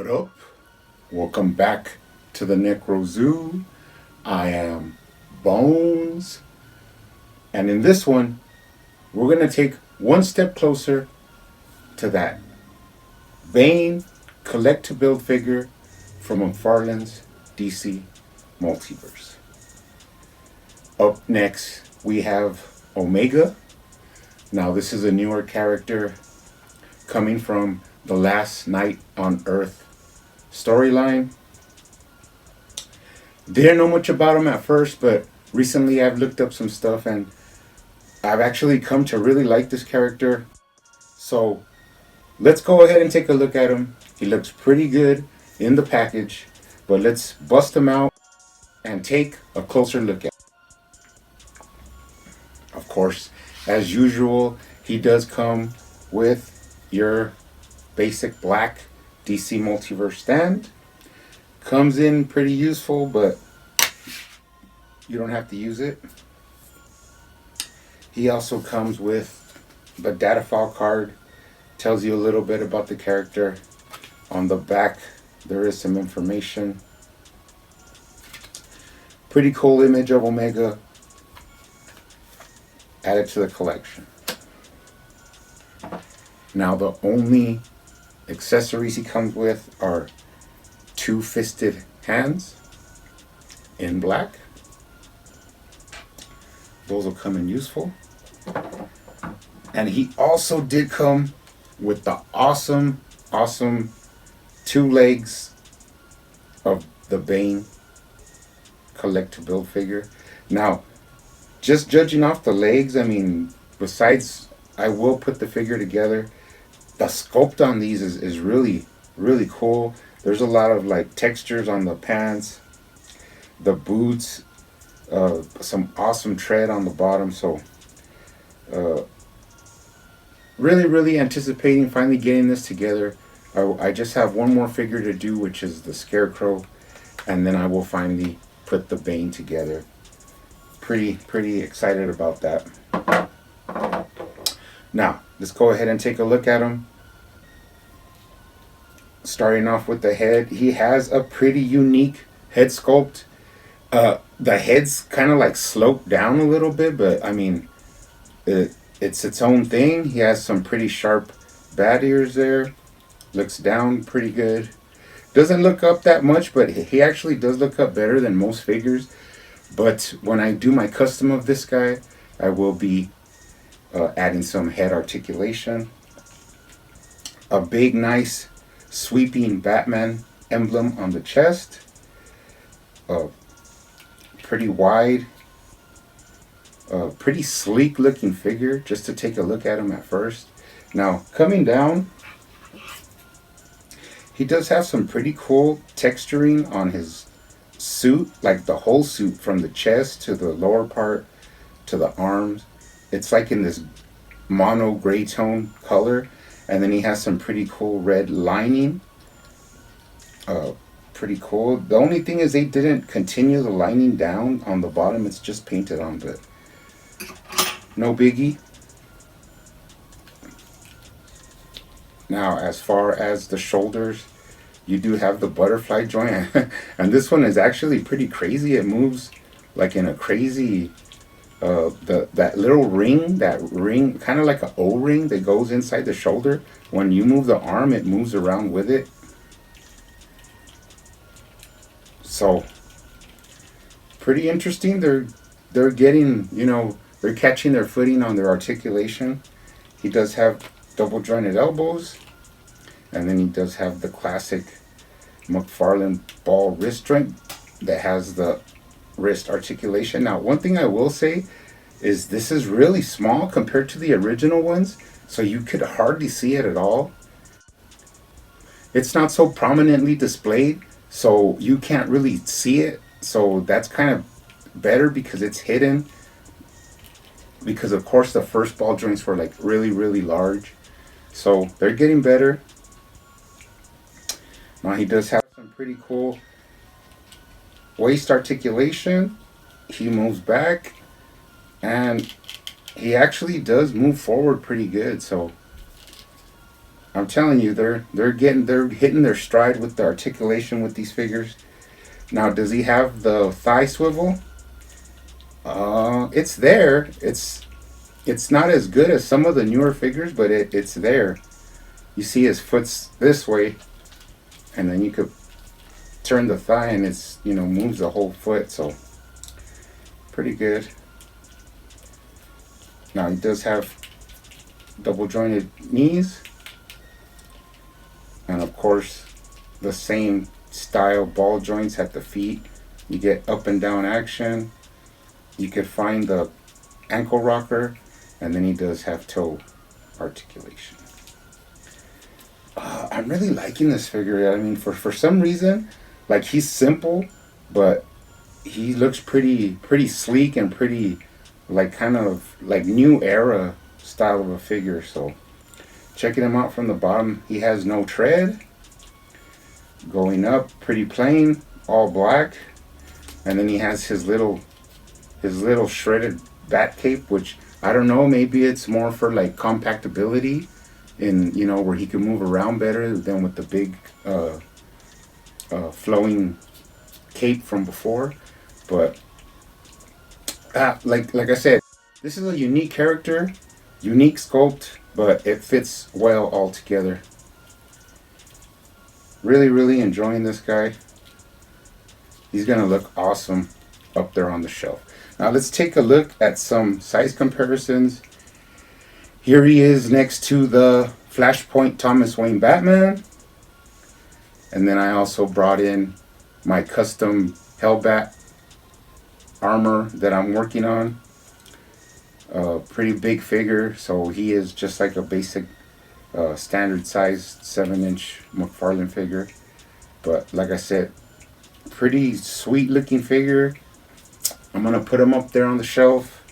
What up? Welcome back to the Necro Zoo. I am Bones, and in this one, we're going to take one step closer to that Bane collect to build figure from McFarlane's DC Multiverse. Up next, we have Omega. Now, this is a newer character coming from the Last Night on Earth storyline. Didn't know much about him at first, but recently I've looked up some stuff and I've actually come to really like this character. So let's go ahead and take a look at him. He looks pretty good in the package, but let's bust him out and take a closer look at him. Of course, as usual, he does come with your basic black DC Multiverse stand. Comes in pretty useful, but you don't have to use it. He also comes with the data file card. Tells you a little bit about the character. On the back, there is some information. Pretty cool image of Omega. Added to the collection. Now, the only accessories he comes with are two-fisted hands in black. Those will come in useful. And he also did come with the awesome two legs of the Bane collect to build figure. Now, just judging off the legs, I mean, besides I will put the figure together, the sculpt on these is really cool. There's a lot of like textures on the pants, the boots, some awesome tread on the bottom. So really anticipating finally getting this together. I just have one more figure to do, which is the Scarecrow, and then I will finally put the Bane together. Pretty excited about that. Now, let's go ahead and take a look at him. Starting off with the head, he has a pretty unique head sculpt. The head's kind of like sloped down a little bit, but I mean, it's its own thing. He has some pretty sharp bat ears there. Looks down pretty good. Doesn't look up that much, but he actually does look up better than most figures. But when I do my custom of this guy, I will be adding some head articulation. A big, nice, sweeping Batman emblem on the chest. Pretty wide, pretty sleek looking figure, just to take a look at him at first. Now, coming down, he does have some pretty cool texturing on his suit, like the whole suit from the chest to the lower part to the arms. It's like in this mono gray tone color, and then he has some pretty cool red lining. Pretty cool. The only thing is they didn't continue the lining down on the bottom. It's just painted on, but no biggie. Now, as far as the shoulders, you do have the butterfly joint, and this one is actually pretty crazy. It moves like in a crazy that little ring, kind of like an O-ring that goes inside the shoulder. When you move the arm, it moves around with it. So pretty interesting. They're getting, they're catching their footing on their articulation. He does have double jointed elbows, and then he does have the classic McFarlane ball wrist joint that has the wrist articulation. Now, one thing I will say is this is really small compared to the original ones, so you could hardly see it at all. It's not so prominently displayed, so you can't really see it. So that's kind of better because it's hidden. Because of course the first ball joints were like really large. So they're getting better. Now he does have some pretty cool waist articulation. He moves back, and he actually does move forward pretty good. So I'm telling you, they're hitting their stride with the articulation with these figures. Now, does he have the thigh swivel? It's there. It's not as good as some of the newer figures, but it's there. You see his foot's this way, and then you could turn the thigh, and it's moves the whole foot. So pretty good. Now he does have double jointed knees, and of course the same style ball joints at the feet. You get up and down action. You could find the ankle rocker, and then he does have toe articulation. I'm really liking this figure. I mean, for some reason, like, he's simple, but he looks pretty sleek and pretty, like, kind of like new era style of a figure. So checking him out from the bottom, he has no tread. Going up, pretty plain, all black, and then he has his little shredded bat cape, which I don't know, maybe it's more for like compactability in where he can move around better than with the big flowing cape from before. But like I said, this is a unique character, unique sculpt, but it fits well all together. Really enjoying this guy. He's gonna look awesome up there on the shelf. Now let's take a look at some size comparisons. Here he is next to the Flashpoint Thomas Wayne Batman. And then I also brought in my custom Hellbat armor that I'm working on. Pretty big figure, so he is just like a basic standard size 7-inch McFarlane figure. But like I said, pretty sweet looking figure. I'm going to put him up there on the shelf.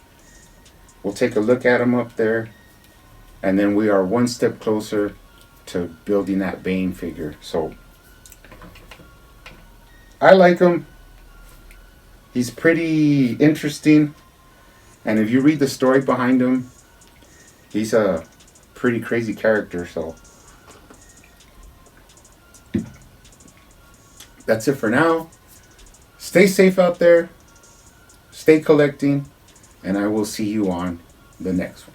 We'll take a look at him up there. And then we are one step closer to building that Bane figure. So I like him. He's pretty interesting. And if you read the story behind him, he's a pretty crazy character. So that's it for now. Stay safe out there. Stay collecting. And I will see you on the next one.